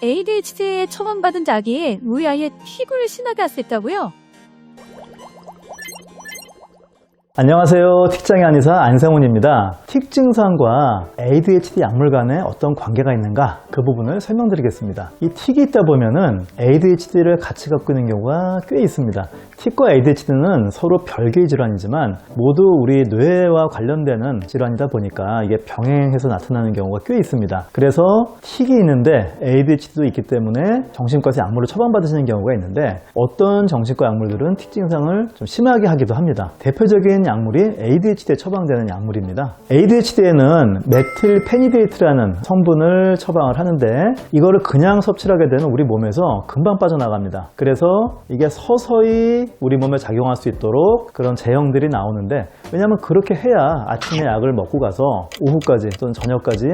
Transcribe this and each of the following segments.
ADHD에 처방받은 자기에 우리 아이의 틱을 심하게 했다고요? 안녕하세요. 틱장애 한의사 안상훈입니다. 틱 증상과 ADHD 약물 간에 어떤 관계가 있는가 그 부분을 설명드리겠습니다. 이 틱이 있다 보면은 ADHD를 같이 갖고 있는 경우가 꽤 있습니다. 틱과 ADHD는 서로 별개의 질환이지만 모두 우리 뇌와 관련되는 질환이다 보니까 이게 병행해서 나타나는 경우가 꽤 있습니다. 그래서 틱이 있는데 ADHD도 있기 때문에 정신과에서 약물을 처방받으시는 경우가 있는데 어떤 정신과 약물들은 틱 증상을 좀 심하게 하기도 합니다. 대표적인 약물이 ADHD에 처방되는 약물입니다. ADHD에는 메틸페니데이트라는 성분을 처방을 하는데 이거를 그냥 섭취를 하게 되면 우리 몸에서 금방 빠져나갑니다. 그래서 이게 서서히 우리 몸에 작용할 수 있도록 그런 제형들이 나오는데 왜냐하면 그렇게 해야 아침에 약을 먹고 가서 오후까지 또는 저녁까지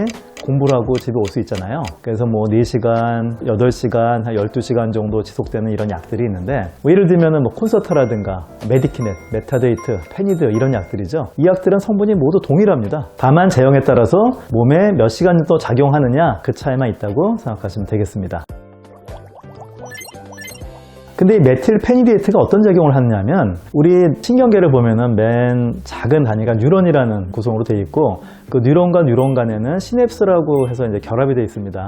공부를 하고 집에 올 수 있잖아요. 그래서 뭐 4시간, 8시간, 한 12시간 정도 지속되는 이런 약들이 있는데 뭐 예를 들면은 뭐 콘서트라든가 메디키넷, 메타데이트, 페니드 이런 약들이죠. 이 약들은 성분이 모두 동일합니다. 다만 제형에 따라서 몸에 몇 시간 더 작용하느냐 그 차이만 있다고 생각하시면 되겠습니다. 근데 이 메틸페니데이트가 어떤 작용을 하느냐면 우리 신경계를 보면은 맨 작은 단위가 뉴런이라는 구성으로 되어 있고 그 뉴런과 뉴런 간에는 시냅스라고 해서 이제 결합이 되어 있습니다.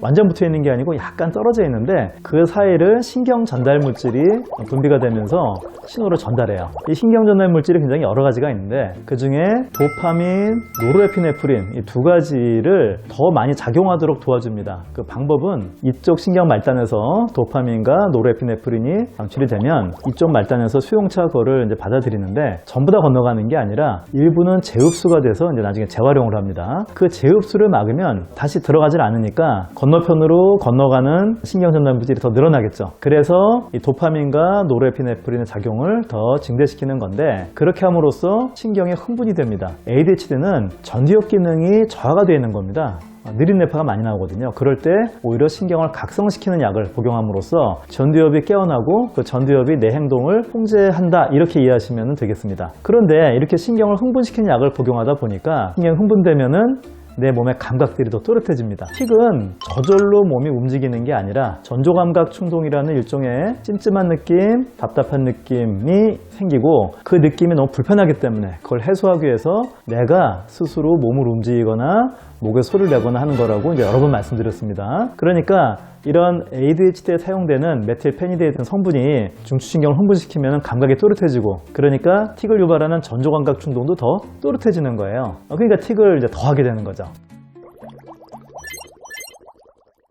완전 붙어 있는 게 아니고 약간 떨어져 있는데 그 사이를 신경 전달 물질이 분비가 되면서 신호를 전달해요. 이 신경 전달 물질이 굉장히 여러 가지가 있는데 그 중에 도파민, 노르에피네프린 이 두 가지를 더 많이 작용하도록 도와줍니다. 그 방법은 이쪽 신경 말단에서 도파민과 노르에피네프린이 방출이 되면 이쪽 말단에서 수용차 그거를 이제 받아들이는데 전부 다 건너가는 게 아니라 일부는 재흡수가 돼서 이제 나중에 재활용을 합니다. 그 재흡수를 막으면 다시 들어가질 않으니까 건너편으로 건너가는 신경 전달 물질이 더 늘어나겠죠. 그래서 이 도파민과 노르에피네프린의 작용을 더 증대시키는 건데 그렇게 함으로써 신경에 흥분이 됩니다. ADHD는 전두엽 기능이 저하가 되어 있는 겁니다. 느린 뇌파가 많이 나오거든요. 그럴 때 오히려 신경을 각성시키는 약을 복용함으로써 전두엽이 깨어나고 그 전두엽이 내 행동을 통제한다 이렇게 이해하시면 되겠습니다. 그런데 이렇게 신경을 흥분시키는 약을 복용하다 보니까 신경이 흥분되면은 내 몸의 감각들이 더 또렷해집니다. 틱은 저절로 몸이 움직이는 게 아니라 전조감각 충동이라는 일종의 찜찜한 느낌, 답답한 느낌이 생기고 그 느낌이 너무 불편하기 때문에 그걸 해소하기 위해서 내가 스스로 몸을 움직이거나 목에 소리를 내거나 하는 거라고 이제 여러 번 말씀드렸습니다. 그러니까 이런 ADHD에 사용되는 메틸페니데이트 성분이 중추신경을 흥분시키면 감각이 또렷해지고 그러니까 틱을 유발하는 전조감각 충동도 더 또렷해지는 거예요. 그러니까 틱을 이제 더 하게 되는 거죠.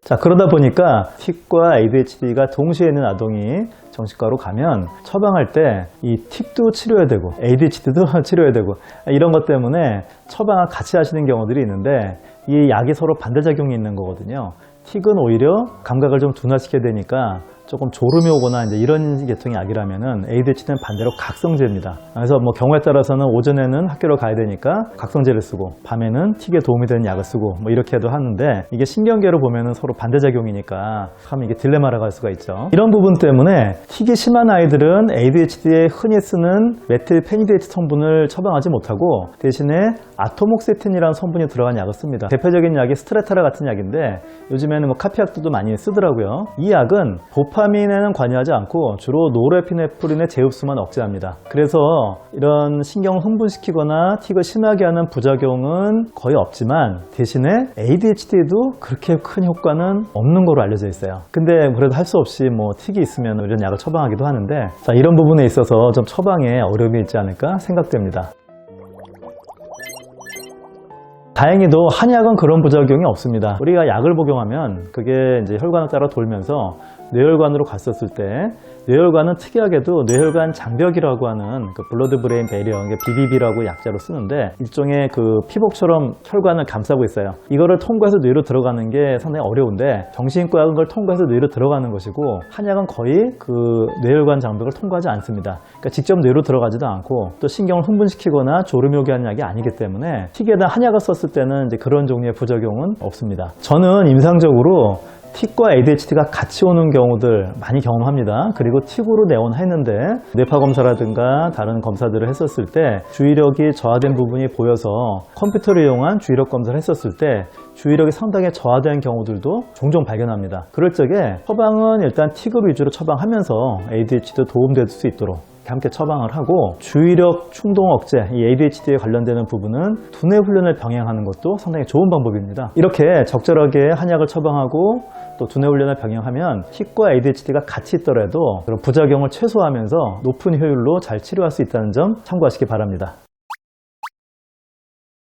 자, 그러다 보니까 틱과 ADHD가 동시에 있는 아동이 정신과로 가면 처방할 때 이 틱도 치료해야 되고 ADHD도 치료해야 되고 이런 것 때문에 처방을 같이 하시는 경우들이 있는데 이 약이 서로 반대작용이 있는 거거든요. 틱은 오히려 감각을 좀 둔화시켜야 되니까 조금 졸음이 오거나 이제 이런 계통의 약이라면은 ADHD는 반대로 각성제입니다. 그래서 뭐 경우에 따라서는 오전에는 학교를 가야 되니까 각성제를 쓰고 밤에는 틱에 도움이 되는 약을 쓰고 뭐 이렇게도 하는데 이게 신경계로 보면은 서로 반대작용이니까 참 이게 딜레마라고 할 수가 있죠. 이런 부분 때문에 틱이 심한 아이들은 ADHD에 흔히 쓰는 메틸페니데이트 성분을 처방하지 못하고 대신에 아토목세틴이라는 성분이 들어간 약을 씁니다. 대표적인 약이 스트레타라 같은 약인데 요즘에는 뭐 카피약들도 많이 쓰더라고요. 이 약은 도파민에는 관여하지 않고 주로 노르에피네프린의 재흡수만 억제합니다. 그래서 이런 신경을 흥분시키거나 틱을 심하게 하는 부작용은 거의 없지만 대신에 ADHD에도 그렇게 큰 효과는 없는 걸로 알려져 있어요. 근데 그래도 할 수 없이 뭐 틱이 있으면 이런 약을 처방하기도 하는데 자, 이런 부분에 있어서 좀 처방에 어려움이 있지 않을까 생각됩니다. 다행히도 한약은 그런 부작용이 없습니다. 우리가 약을 복용하면 그게 이제 혈관을 따라 돌면서 뇌혈관으로 갔었을 때 뇌혈관은 특이하게도 뇌혈관 장벽이라고 하는 그 블러드 브레인 베리어, BBB라고 약자로 쓰는데 일종의 그 피복처럼 혈관을 감싸고 있어요. 이거를 통과해서 뇌로 들어가는 게 상당히 어려운데 정신과 약은 그걸 통과해서 뇌로 들어가는 것이고 한약은 거의 그 뇌혈관 장벽을 통과하지 않습니다. 그러니까 직접 뇌로 들어가지도 않고 또 신경을 흥분시키거나 졸음이 오게 하는 약이 아니기 때문에 틱에다 한약을 썼을 때는 이제 그런 종류의 부작용은 없습니다. 저는 임상적으로 틱과 ADHD가 같이 오는 경우들 많이 경험합니다. 그리고 틱으로 내원했는데 뇌파 검사라든가 다른 검사들을 했었을 때 주의력이 저하된 부분이 보여서 컴퓨터를 이용한 주의력 검사를 했었을 때 주의력이 상당히 저하된 경우들도 종종 발견합니다. 그럴 적에 처방은 일단 틱을 위주로 처방하면서 ADHD도 도움될 수 있도록 함께 처방을 하고, 주의력 충동 억제, 이 ADHD에 관련되는 부분은 두뇌 훈련을 병행하는 것도 상당히 좋은 방법입니다. 이렇게 적절하게 한약을 처방하고 또 두뇌 훈련을 병행하면 틱과 ADHD가 같이 있더라도 그런 부작용을 최소화하면서 높은 효율로 잘 치료할 수 있다는 점 참고하시기 바랍니다.